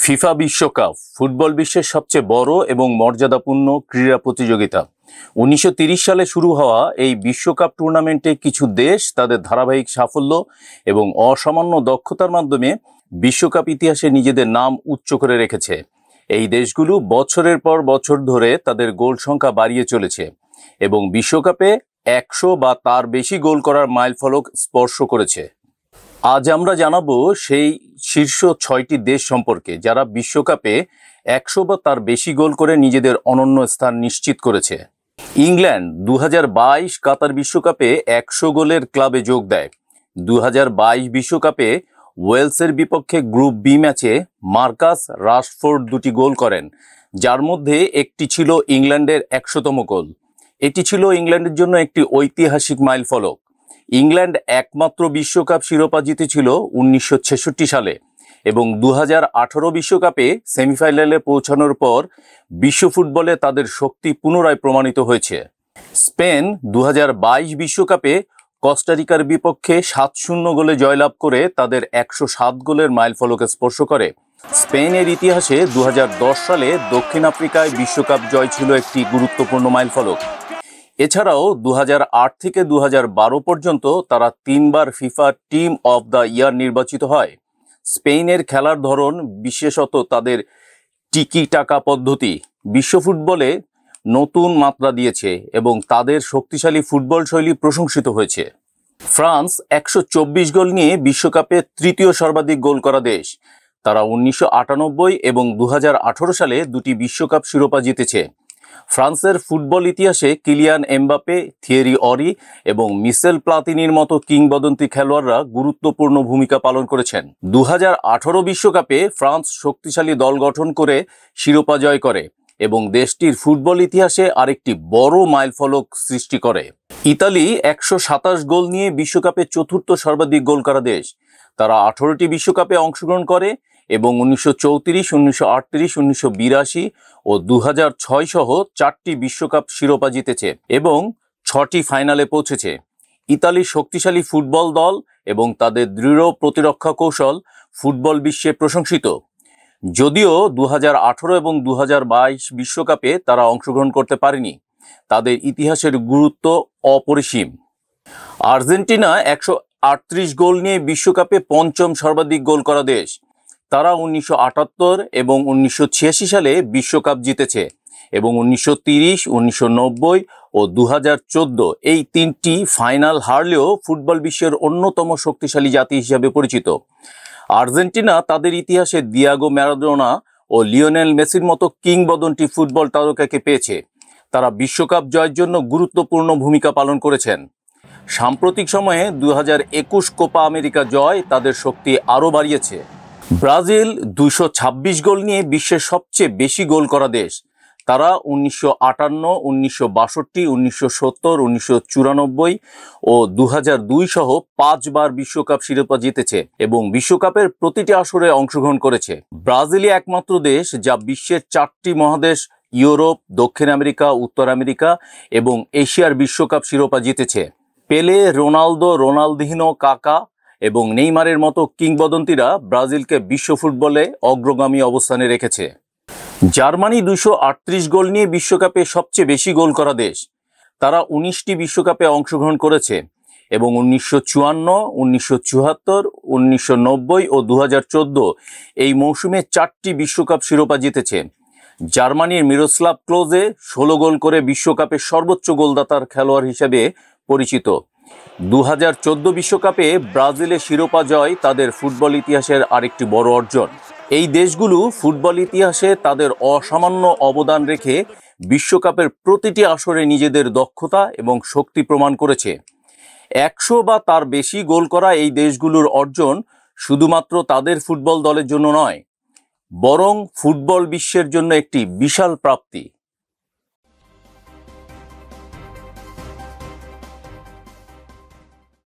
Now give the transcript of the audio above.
FIFA বিশ্বকাপ football বিশ্বের সবচেয়ে বড় এবং মর্যাদাপূর্ণ ক্রীড়া প্রতিযোগিতা। 1930 সালে শুরু হওয়া এই বিশ্বকাপ টুর্নামেন্টে কিছু দেশ তাদের ধারাবাহিক সাফল্য এবং অসামান্য দক্ষতার মাধ্যমে বিশ্বকাপ ইতিহাসে নিজেদের নাম উচ্চ করে রেখেছে। এই দেশগুলো বছরের পর বছর ধরে তাদের গোল সংখ্যা বাড়িয়ে চলেছে এবং বিশ্বকাপে 100 বা তার বেশি গোল করার মাইলফলক স্পর্শ করেছে। আজ আমরা জানাবো সেই শীর্ষ 6টি দেশ সম্পর্কে যারা বিশ্বকাপে 100 বা তার বেশি গোল করে নিজেদের অনন্য স্থান নিশ্চিত করেছে। ইংল্যান্ড 2022 কাতার বিশ্বকাপে 100 গোলের ক্লাবে যোগ দেয়। 2022 বিশ্বকাপে ওয়েলসের বিপক্ষে গ্রুপ বি ম্যাচে মার্কাস রাশফোর্ড 2টি গোল করেন, যার মধ্যে একটি ছিল ইংল্যান্ডের 100তম গোল। এটি ছিল ইংল্যান্ডের জন্য একটি ঐতিহাসিক মাইলফলক। ইংল্যান্ড একমাত্র বিশ্বকাপ শিরোপা জিতেছিল 1966 সালে এবং 2018 বিশ্বকাপে সেমিফাইনালে পৌঁছানোর পর বিশ্ব ফুটবলে তাদের শক্তি পুনরায় প্রমাণিত হয়েছে। স্পেন 2022 বিশ্বকাপে কস্টারিকার বিপক্ষে 7-0 গোলে জয়লাভ করে তাদের 107 গোলের মাইলফলকে স্পর্শ করে। স্পেনের ইতিহাসে 2010 সালে দক্ষিণ আফ্রিকায় বিশ্বকাপ জয় ছিল একটি গুরুত্বপূর্ণ মাইলফলক। এছাড়াও 2008 থেকে 2012 পর্যন্ত তারা 3বার FIFA team of the year নির্বাচিত হয়। স্পেনের খেলার ধরন, বিশেষত তাদের টিকি টাকা পদ্ধতি, বিশ্ব ফুটবলে নতুন মাত্রা দিয়েছে এবং তাদের শক্তিশালী ফুটবল শৈলী প্রশংসিত হয়েছে। ফ্রান্স 124 গোল নিয়ে বিশ্বকাপে তৃতীয় সর্বাধিক গোল করা দেশ। তারা 1998 এবং 2018 সালে 2টি বিশ্বকাপ শিরোপা জিতেছে। ফ্রান্সের ফুটবল ইতিহাসে কিলিয়ান এমবাপে, থিয়েরি অরি এবং মিশেল প্লাতিনির মতো কিংবদন্তি খেলোয়াড়রা গুরুত্বপূর্ণ ভূমিকা পালন করেছেন। 2018 বিশ্বকাপে ফ্রান্স শক্তিশালী দল গঠন করে শিরোপা জয় করে এবং দেশটির ফুটবল ইতিহাসে আরেকটি বড় মাইলফলক সৃষ্টি করে। ইতালি 127 গোল নিয়ে বিশ্বকাপে চতুর্থ সর্বাধিক গোল করা দেশ। তারা 18টি বিশ্বকাপে অংশগ্রহণ করে এবং 1934, 1938, 1982 ও 2006 সহ 4টি বিশ্বকাপ শিরোপা জিতেছে এবং 6টি ফাইনালে পৌঁছেছে। ইতালির শক্তিশালী ফুটবল দল এবং তাদের দৃঢ় প্রতিরক্ষা কৌশল ফুটবল বিশ্বে প্রশংসিত। যদিও 2018 এবং 2022 বিশ্বকাপে তারা অংশগ্রহণ করতে পারেনি, তাদের ইতিহাসের গুরুত্ব অপরিসীম। আর্জেন্টিনা 138 গোল নিয়ে বিশ্বকাপে 5ম সর্বাধিক গোল করা দেশ। তারা 1978 এবং 1986 সালে বিশ্বকাপ জিতেছে এবং 1930, 1990 ও 2014 এই 3টি ফাইনাল হারলেও ফুটবল বিশ্বের অন্যতম শক্তিশালী জাতি হিসেবে পরিচিত। আর্জেন্টিনা তাদের ইতিহাসে দিয়াগো ম্যারাডোনা ও লিওনেল মেসির মতো কিংবদন্তি ফুটবল তারকাকে পেয়েছে। তারা বিশ্বকাপ জয়ের জন্য গুরুত্বপূর্ণ ভূমিকা পালন করেছেন। সাম্প্রতিক সময়ে 2021 কোপা আমেরিকা জয় তাদের শক্তি আরও বাড়িয়েছে। ব্রাজিল 226 গোল নিয়ে বিশ্বের সবচেয়ে বেশি গোল করা দেশ। তারা 1958, 1962, 1970, 1994 ও 2002 সহ 5বার বিশ্বকাপ শিরোপা জিতেছে এবং বিশ্বকাপের প্রতিটি আসরে অংশগ্রহণ করেছে। ব্রাজিলই একমাত্র দেশ যা বিশ্বের 4টি মহাদেশ ইউরোপ, দক্ষিণ আমেরিকা, উত্তর আমেরিকা এবং এশিয়ার বিশ্বকাপ শিরোপা জিতেছে। পেলে, রোনালদো, রোনালদিনহো, কাকা এবং নেইমারের মতো কিংবদন্তিরা ব্রাজিলকে বিশ্ব ফুটবলে অগ্রগামী অবস্থানে রেখেছে। জার্মানি 238 গোল নিয়ে বিশ্বকাপে সবচেয়ে বেশি গোল করা দেশ। তারা 19টি বিশ্বকাপে অংশগ্রহণ করেছে এবং 1954, 1974, 1990 ও 2014 এই মৌসুমে 4টি বিশ্বকাপ শিরোপা জিতেছে। জার্মানির মিরোস্লাভ ক্লোজে 16 গোল করে বিশ্বকাপে সর্বোচ্চ গোলদাতার খেলোয়াড় হিসেবে পরিচিত। 2014 বিশ্বকাপে ব্রাজিলের শিরোপা জয় তাদের ফুটবল ইতিহাসের আরেকটি বড় অর্জন। এই দেশগুলো ফুটবল ইতিহাসে তাদের অসামান্য অবদান রেখে বিশ্বকাপের প্রতিটি আসরে নিজেদের দক্ষতা এবং শক্তি প্রমাণ করেছে। 100 বা তার বেশি গোল করা এই দেশগুলোর অর্জন শুধুমাত্র তাদের ফুটবল দলের জন্য নয়, বরং ফুটবল বিশ্বের জন্য একটি বিশাল প্রাপ্তি।